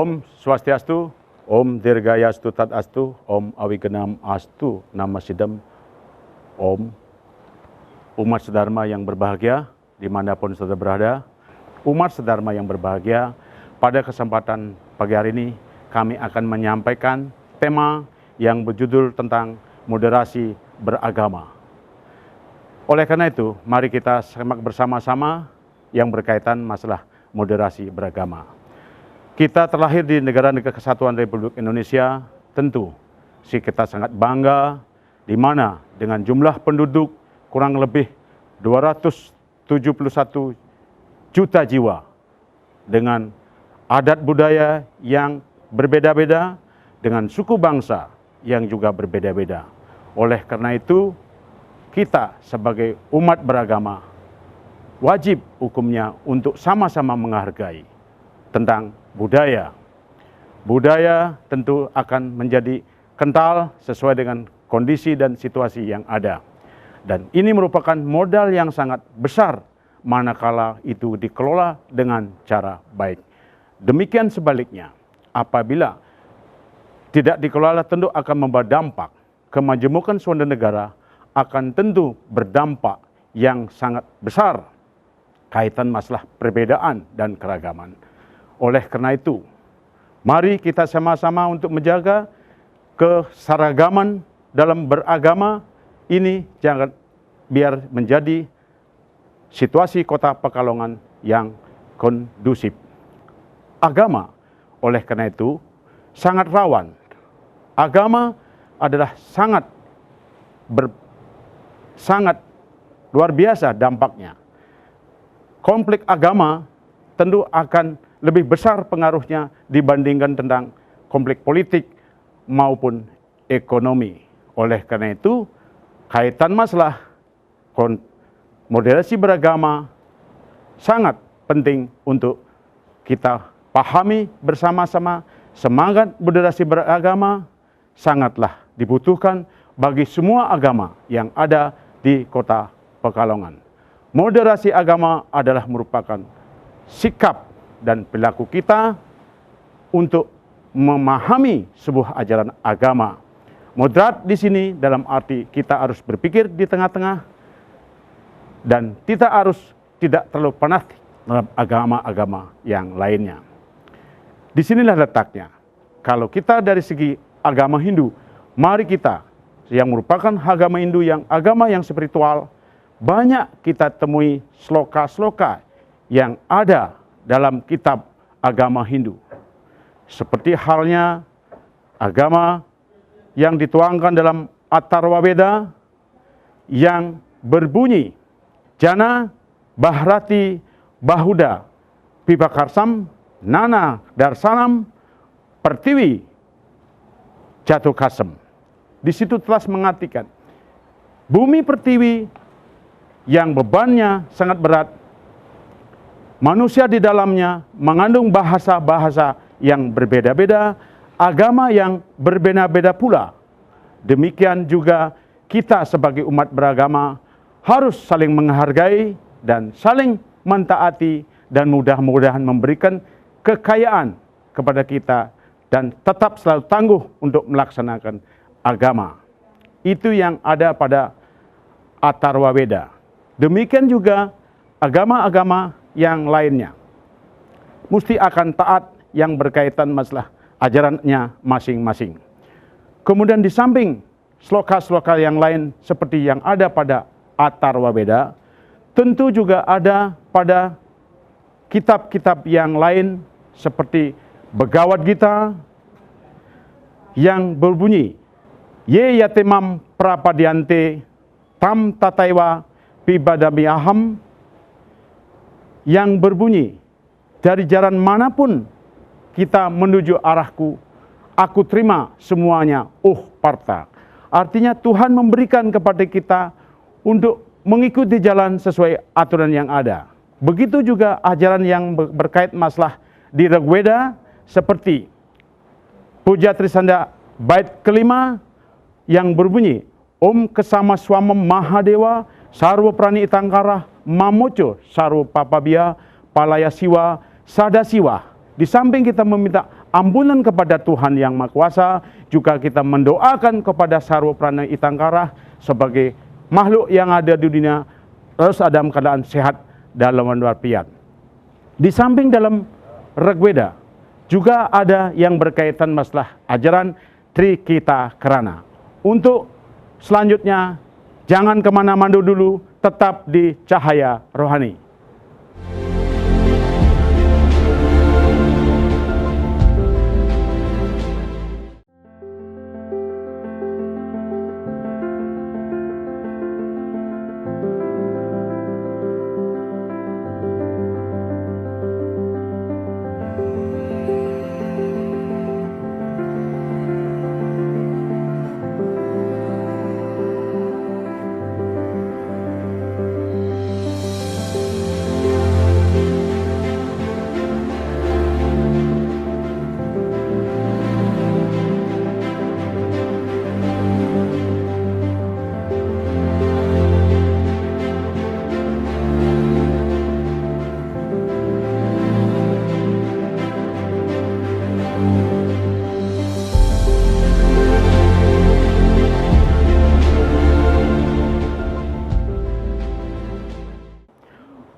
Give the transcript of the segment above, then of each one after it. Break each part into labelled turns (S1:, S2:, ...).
S1: Om Swastiastu, Om Dirgayastu Tadastu, Om Awigenam Astu Nama Sidam, Om. Umat sedharma yang berbahagia, dimanapun saudara berada, umat sedharma yang berbahagia, pada kesempatan pagi hari ini kami akan menyampaikan tema yang berjudul tentang moderasi beragama. Oleh karena itu, mari kita simak bersama-sama yang berkaitan masalah moderasi beragama. Kita terlahir di negara-negara kesatuan Republik Indonesia, tentu kita sangat bangga, di mana dengan jumlah penduduk kurang lebih 271 juta jiwa, dengan adat budaya yang berbeda-beda, dengan suku bangsa yang juga berbeda-beda. Oleh karena itu, kita sebagai umat beragama wajib hukumnya untuk sama-sama menghargai tentang budaya. Budaya tentu akan menjadi kental sesuai dengan kondisi dan situasi yang ada. Dan ini merupakan modal yang sangat besar manakala itu dikelola dengan cara baik. Demikian sebaliknya, apabila tidak dikelola tentu akan membawa dampak. Kemajemukan suatu negara akan tentu berdampak yang sangat besar kaitan masalah perbedaan dan keragaman. Oleh karena itu, mari kita sama-sama untuk menjaga keseragaman dalam beragama ini, jangan biar menjadi situasi Kota Pekalongan yang kondusif. Agama, oleh karena itu, sangat rawan. Agama adalah sangat luar biasa dampaknya. Konflik agama tentu akan lebih besar pengaruhnya dibandingkan tentang konflik politik maupun ekonomi. Oleh karena itu, kaitan masalah moderasi beragama sangat penting untuk kita pahami bersama-sama. Semangat moderasi beragama sangatlah dibutuhkan bagi semua agama yang ada di Kota Pekalongan. Moderasi agama adalah merupakan sikap dan perilaku kita untuk memahami sebuah ajaran agama. Moderat di sini dalam arti kita harus berpikir di tengah-tengah dan kita harus tidak terlalu fanatik dalam agama-agama yang lainnya. Disinilah letaknya. Kalau kita dari segi agama Hindu, mari kita yang merupakan agama Hindu, yang agama yang spiritual, banyak kita temui sloka-sloka yang ada dalam kitab agama Hindu. Seperti halnya agama yang dituangkan dalam Atharva Veda yang berbunyi, Jana Bahrati Bahuda Pibakarsam Nana Darsanam Pertiwi Jatuh Kasem. Di situ telah mengatakan, bumi pertiwi yang bebannya sangat berat, manusia di dalamnya mengandung bahasa-bahasa yang berbeda-beda, agama yang berbeda-beda pula. Demikian juga kita sebagai umat beragama harus saling menghargai dan saling mentaati dan mudah-mudahan memberikan kekayaan kepada kita dan tetap selalu tangguh untuk melaksanakan agama. Itu yang ada pada Atharva Veda. Demikian juga agama-agama yang lainnya mesti akan taat yang berkaitan masalah ajarannya masing-masing. Kemudian di samping sloka-sloka yang lain seperti yang ada pada Atharva Veda, tentu juga ada pada kitab-kitab yang lain seperti Bhagavad Gita yang berbunyi, Ye yatemam prapadyante tam tataiwa pibadami aham, yang berbunyi, dari jalan manapun kita menuju arahku, aku terima semuanya, Partha. Artinya Tuhan memberikan kepada kita untuk mengikuti jalan sesuai aturan yang ada. Begitu juga ajaran yang berkait masalah di Rigveda seperti Puja Trisanda bait kelima yang berbunyi, Om Kesama Swamam Mahadewa Sarwa Prani Itangkara Mamoco Sarwa Papabia Palaya Siwa Sada Siwa. Di samping kita meminta ampunan kepada Tuhan Yang Maha Kuasa, juga kita mendoakan kepada Sarwa Prana Itangkara sebagai makhluk yang ada di dunia harus dalam keadaan sehat dalam walafiat. Di samping dalam Rigveda juga ada yang berkaitan masalah ajaran Trikita Karana. Untuk selanjutnya, jangan kemana-mana dulu, tetap di Cahaya Rohani.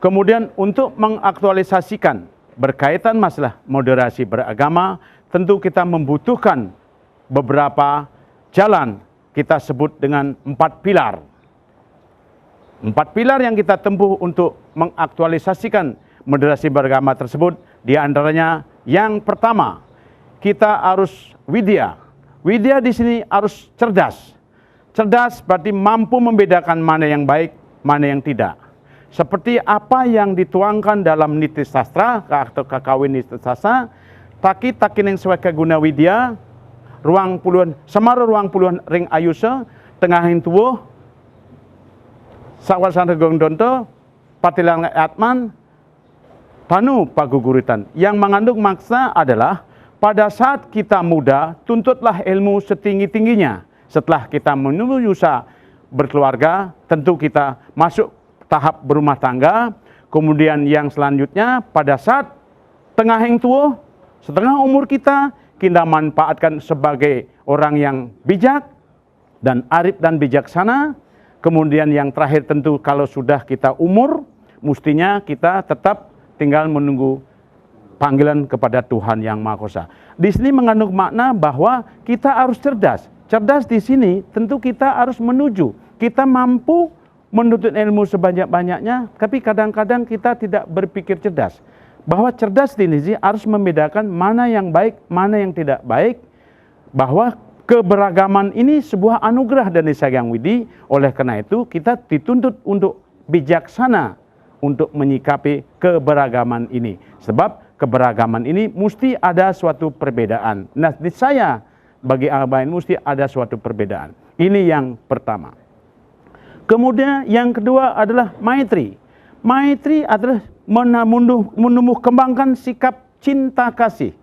S1: Kemudian untuk mengaktualisasikan berkaitan masalah moderasi beragama, tentu kita membutuhkan beberapa jalan, kita sebut dengan 4 pilar. 4 pilar yang kita tempuh untuk mengaktualisasikan moderasi beragama tersebut, di antaranya yang pertama, kita harus widya. Widya di sini harus cerdas. Cerdas berarti mampu membedakan mana yang baik, mana yang tidak. Seperti apa yang dituangkan dalam Niti Sastra atau Kakawin Niti Sastra, taki yang sesuai guna widya, ruang puluhan, semara ruang puluhan ring ayusa, tengahin tubuh, sawasan regong donto, patilang atman, tanu paguguritan. Yang mengandung maksa adalah pada saat kita muda, tuntutlah ilmu setinggi-tingginya. Setelah kita menuju berkeluarga, tentu kita masuk tahap berumah tangga. Kemudian yang selanjutnya pada saat tengah yang tua, setengah umur kita manfaatkan sebagai orang yang bijak dan arif dan bijaksana. Kemudian yang terakhir tentu kalau sudah kita umur, mestinya kita tetap tinggal menunggu panggilan kepada Tuhan Yang Maha Kuasa. Di sini mengandung makna bahwa kita harus cerdas. Cerdas di sini tentu kita harus menuju, kita mampu menuntut ilmu sebanyak-banyaknya, tapi kadang-kadang kita tidak berpikir cerdas. Bahwa cerdas di sini harus membedakan mana yang baik, mana yang tidak baik. Bahwa keberagaman ini sebuah anugerah dari Sang Hyang Widi. Oleh karena itu kita dituntut untuk bijaksana untuk menyikapi keberagaman ini. Sebab keberagaman ini mesti ada suatu perbedaan. Nah, di saya bagi agama ini mesti ada suatu perbedaan. Ini yang pertama. Kemudian yang kedua adalah maitri. Maitri adalah menumbuh kembangkan sikap cinta kasih.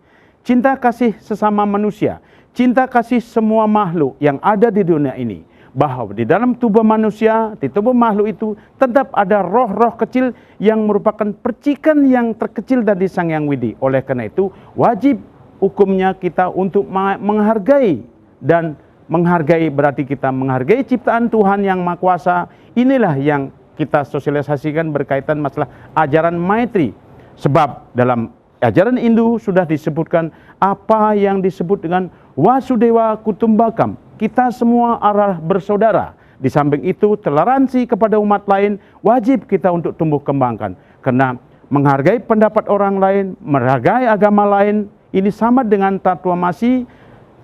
S1: Cinta kasih sesama manusia. Cinta kasih semua makhluk yang ada di dunia ini. Bahwa di dalam tubuh manusia, di tubuh makhluk itu tetap ada roh-roh kecil yang merupakan percikan yang terkecil dari Sang Hyang Widi. Oleh karena itu wajib hukumnya kita untuk menghargai, dan menghargai berarti kita menghargai ciptaan Tuhan Yang Maha Kuasa. Inilah yang kita sosialisasikan berkaitan masalah ajaran maitri. Sebab dalam ajaran Hindu sudah disebutkan apa yang disebut dengan Wasudewa Kutumbakam. Kita semua arah bersaudara. Di samping itu toleransi kepada umat lain wajib kita untuk tumbuh kembangkan. Karena menghargai pendapat orang lain, menghargai agama lain, ini sama dengan tatwamasi,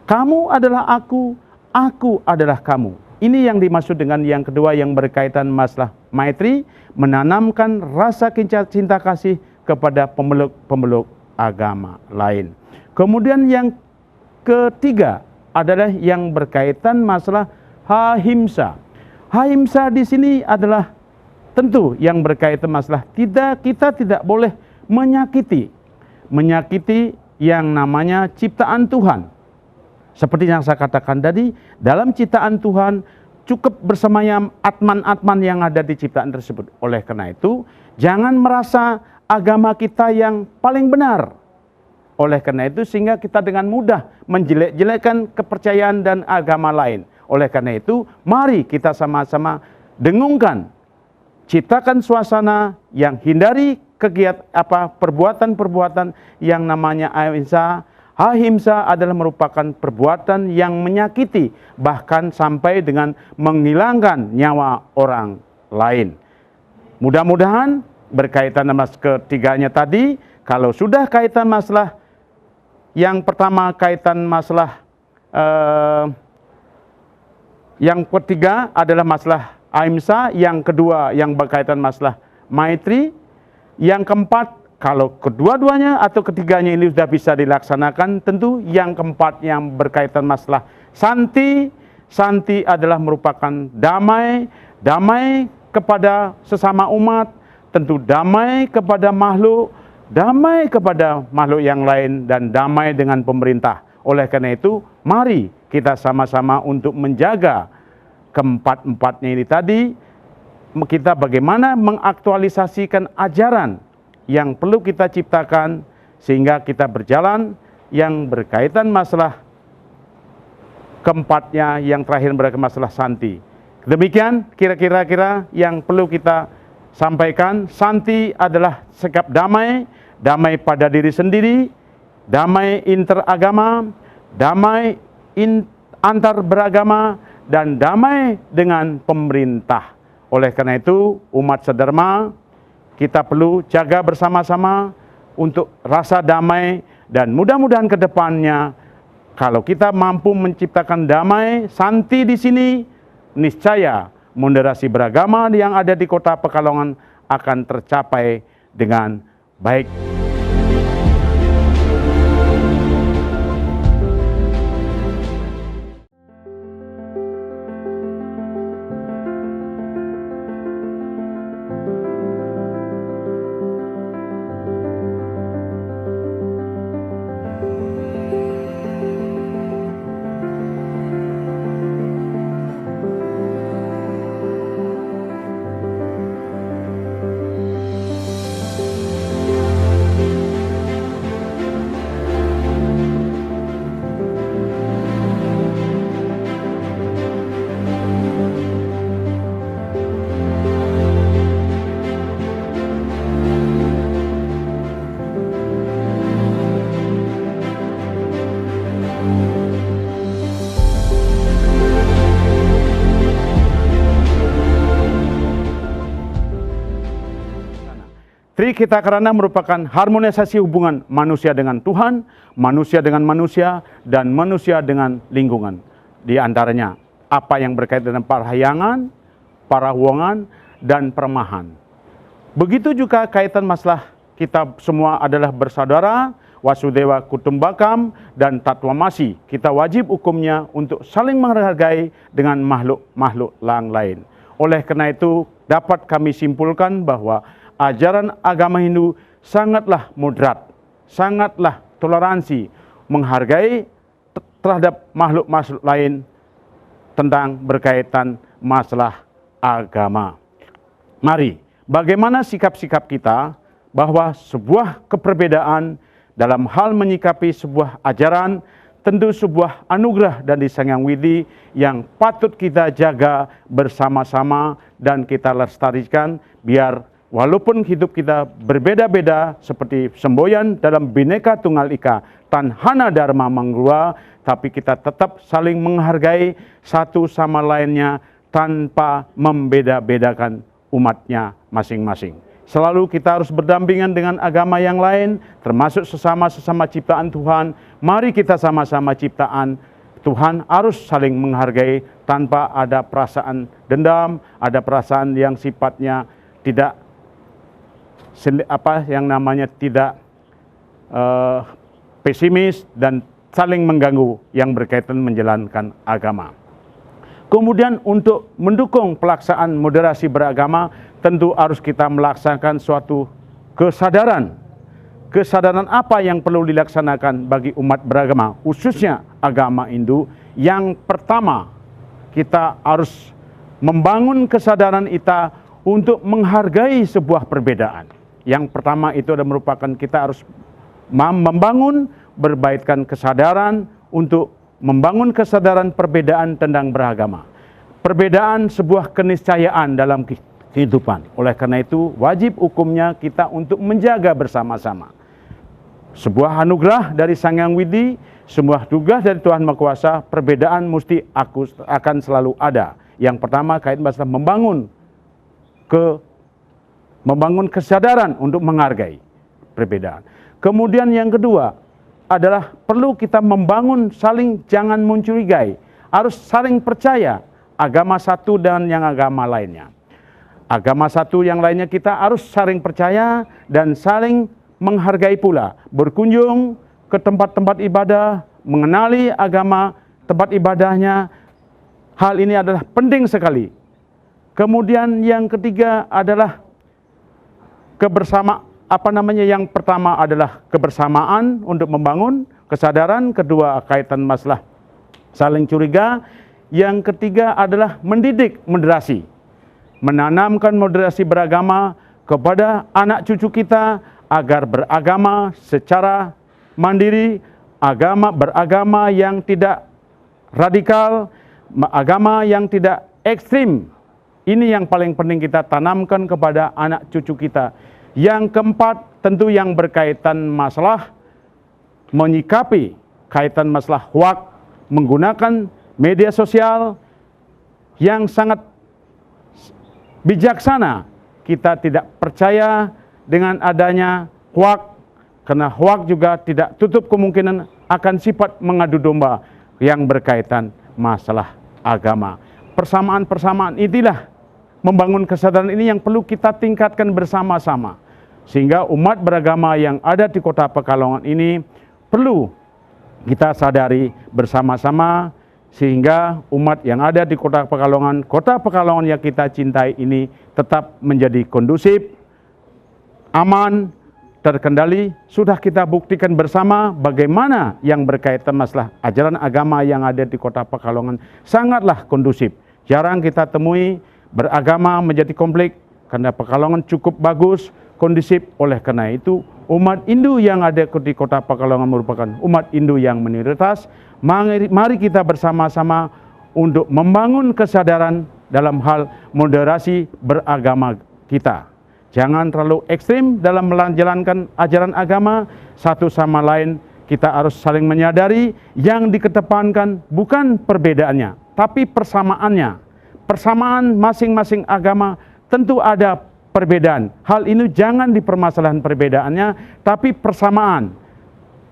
S1: kamu adalah aku adalah kamu. Ini yang dimaksud dengan yang kedua yang berkaitan masalah maitri, menanamkan rasa cinta kasih kepada pemeluk-pemeluk agama lain. Kemudian yang ketiga adalah yang berkaitan masalah ahimsa. Ahimsa di sini adalah tentu yang berkaitan masalah kita tidak boleh menyakiti yang namanya ciptaan Tuhan. Seperti yang saya katakan tadi, dalam ciptaan Tuhan cukup bersemayam atman-atman yang ada di ciptaan tersebut. Oleh karena itu, jangan merasa agama kita yang paling benar. Oleh karena itu sehingga kita dengan mudah menjelek-jelekkan kepercayaan dan agama lain. Oleh karena itu mari kita sama-sama dengungkan, ciptakan suasana yang hindari perbuatan-perbuatan yang namanya ahimsa. Ahimsa adalah merupakan perbuatan yang menyakiti, bahkan sampai dengan menghilangkan nyawa orang lain. Mudah-mudahan berkaitan dengan ketiganya tadi, kalau sudah kaitan masalah yang pertama kaitan masalah yang ketiga adalah masalah ahimsa, yang kedua yang berkaitan masalah maitri, yang keempat kalau kedua-duanya atau ketiganya ini sudah bisa dilaksanakan, tentu yang keempat yang berkaitan masalah santi. Santi adalah merupakan damai, damai kepada sesama umat, tentu damai kepada makhluk, damai kepada makhluk yang lain, dan damai dengan pemerintah. Oleh karena itu, mari kita sama-sama untuk menjaga keempat-empatnya ini tadi. Kita bagaimana mengaktualisasikan ajaran yang perlu kita ciptakan sehingga kita berjalan yang berkaitan masalah keempatnya, yang terakhir berkaitan masalah santi. Demikian kira-kira yang perlu kita sampaikan. Santi adalah sikap damai, damai pada diri sendiri, damai interagama, damai antar beragama, dan damai dengan pemerintah. Oleh karena itu, umat sedharma, kita perlu jaga bersama-sama untuk rasa damai, dan mudah-mudahan ke depannya, kalau kita mampu menciptakan damai, santi di sini, niscaya moderasi beragama yang ada di Kota Pekalongan akan tercapai dengan baik. Trikita Karana merupakan harmonisasi hubungan manusia dengan Tuhan, manusia dengan manusia, dan manusia dengan lingkungan. Di antaranya apa yang berkaitan dengan parahyangan, parahuangan, dan permahan. Begitu juga kaitan masalah kita semua adalah bersaudara, Wasudewa Kutumbakam, dan Tatwamasi. Kita wajib hukumnya untuk saling menghargai dengan makhluk-makhluk lain. Oleh karena itu dapat kami simpulkan bahwa ajaran agama Hindu sangatlah moderat, sangatlah toleransi, menghargai terhadap makhluk-makhluk lain tentang berkaitan masalah agama. Mari, bagaimana sikap-sikap kita bahwa sebuah keperbedaan dalam hal menyikapi sebuah ajaran tentu sebuah anugerah dari Sang Hyang Widi yang patut kita jaga bersama-sama dan kita lestarikan, biar walaupun hidup kita berbeda-beda seperti semboyan dalam Bhinneka Tunggal Ika, Tanhana Dharma Manggruwa, tapi kita tetap saling menghargai satu sama lainnya tanpa membeda-bedakan umatnya masing-masing. Selalu kita harus berdampingan dengan agama yang lain, termasuk sesama-sesama ciptaan Tuhan. Mari kita sama-sama ciptaan Tuhan harus saling menghargai tanpa ada perasaan dendam, ada perasaan yang sifatnya tidak tidak pesimis dan saling mengganggu yang berkaitan menjalankan agama. Kemudian untuk mendukung pelaksanaan moderasi beragama, tentu harus kita melaksanakan suatu kesadaran. Kesadaran apa yang perlu dilaksanakan bagi umat beragama, khususnya agama Hindu? Yang pertama, kita harus membangun kesadaran kita untuk menghargai sebuah perbedaan. Yang pertama itu adalah merupakan kita harus membangun, berbaikkan kesadaran untuk membangun kesadaran perbedaan tentang beragama. Perbedaan sebuah keniscayaan dalam kehidupan. Oleh karena itu, wajib hukumnya kita untuk menjaga bersama-sama. Sebuah anugerah dari Sang Hyang Widi, sebuah tugas dari Tuhan Maha Kuasa, perbedaan mesti akan selalu ada. Yang pertama kaitan masalah membangun kesadaran untuk menghargai perbedaan. Kemudian yang kedua adalah perlu kita membangun saling jangan mencurigai, harus saling percaya agama satu dan yang agama lainnya. Agama satu yang lainnya kita harus saling percaya dan saling menghargai pula. Berkunjung ke tempat-tempat ibadah, mengenali agama tempat ibadahnya, hal ini adalah penting sekali. Kemudian yang ketiga adalah yang pertama adalah kebersamaan untuk membangun kesadaran, kedua kaitan masalah saling curiga, yang ketiga adalah mendidik moderasi, menanamkan moderasi beragama kepada anak cucu kita agar beragama secara mandiri, beragama yang tidak radikal, agama yang tidak ekstrim. Ini yang paling penting kita tanamkan kepada anak cucu kita. Yang keempat, tentu yang berkaitan masalah menyikapi kaitan masalah hoaks, menggunakan media sosial yang sangat bijaksana. Kita tidak percaya dengan adanya hoaks, karena hoaks juga tidak tutup kemungkinan akan sifat mengadu domba yang berkaitan masalah agama. Persamaan-persamaan inilah membangun kesadaran ini yang perlu kita tingkatkan bersama-sama. Sehingga umat beragama yang ada di Kota Pekalongan ini perlu kita sadari bersama-sama, sehingga umat yang ada di Kota Pekalongan yang kita cintai ini tetap menjadi kondusif, aman, terkendali. Sudah kita buktikan bersama bagaimana yang berkaitan masalah ajaran agama yang ada di Kota Pekalongan sangatlah kondusif. Jarang kita temui beragama menjadi konflik, karena Pekalongan cukup bagus, kondusif. Oleh karena itu, umat Hindu yang ada di Kota Pekalongan merupakan umat Hindu yang minoritas. Mari kita bersama-sama untuk membangun kesadaran dalam hal moderasi beragama kita. Jangan terlalu ekstrim dalam menjalankan ajaran agama. Satu sama lain kita harus saling menyadari yang dikedepankan bukan perbedaannya, tapi persamaannya. Persamaan masing-masing agama tentu ada perbedaan. Hal ini jangan dipermasalahkan perbedaannya, tapi persamaan.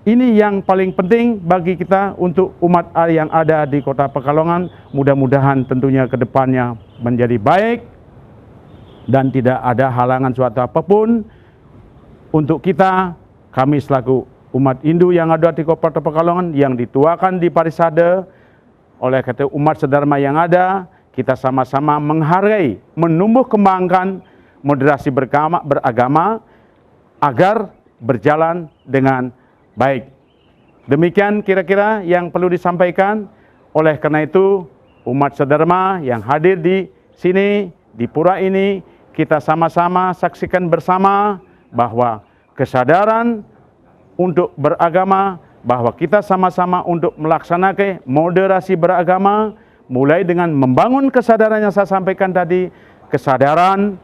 S1: Ini yang paling penting bagi kita untuk umat yang ada di Kota Pekalongan. Mudah-mudahan tentunya ke depannya menjadi baik dan tidak ada halangan suatu apapun untuk kita. Kami selaku umat Hindu yang ada di Kota Pekalongan yang dituakan di Parisade oleh umat sedharma yang ada, kita sama-sama menghargai, menumbuh kembangkan moderasi beragama agar berjalan dengan baik. Demikian kira-kira yang perlu disampaikan. Oleh karena itu, umat sedharma yang hadir di sini, di pura ini, kita sama-sama saksikan bersama bahwa kesadaran untuk beragama, bahwa kita sama-sama untuk melaksanakan moderasi beragama, mulai dengan membangun kesadaran yang saya sampaikan tadi. Kesadaran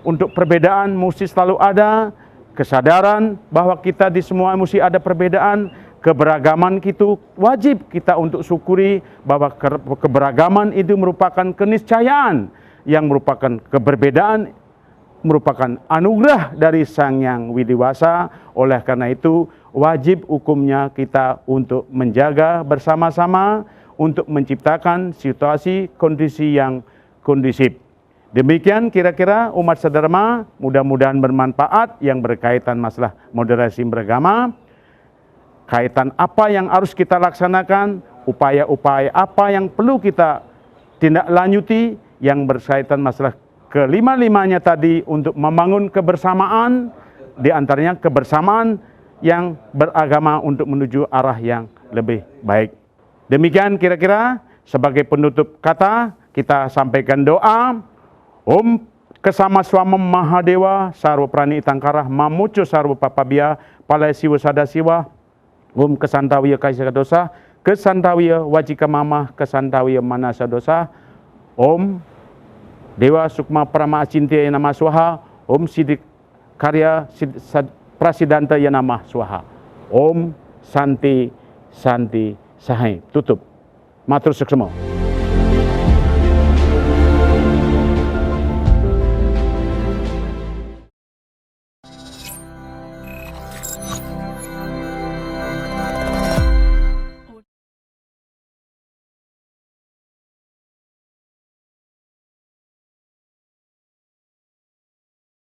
S1: untuk perbedaan mesti selalu ada, kesadaran bahwa kita di semua mesti ada perbedaan, keberagaman itu wajib kita untuk syukuri, bahwa keberagaman itu merupakan keniscayaan, yang merupakan keberbedaan, merupakan anugerah dari Sang Hyang Widiwasa. Oleh karena itu wajib hukumnya kita untuk menjaga bersama-sama, untuk menciptakan situasi kondisi yang kondusif. Demikian kira-kira umat sedharma, mudah-mudahan bermanfaat yang berkaitan masalah moderasi beragama. Kaitan apa yang harus kita laksanakan, upaya-upaya apa yang perlu kita tindak lanjuti yang berkaitan masalah kelima-limanya tadi untuk membangun kebersamaan, di antaranya kebersamaan yang beragama untuk menuju arah yang lebih baik. Demikian kira-kira sebagai penutup kata kita sampaikan doa. Om Kesama Swamam Mahadewa Sarwa Prani Itangkarah Mamucu Sarwa Papabia Palai Siwa Sadasiwa, Om Kesantawiya Kaisa Dosa, Kesantawiya Wajika Mama, Kesantawiya Manasa Dosa, Om Dewa Sukma Prama Acintya Yanama Swaha, Om Sidik Karya Prasidanta Yanama Swaha, Om Santi Santi Sahai. Tutup. Matur suksema.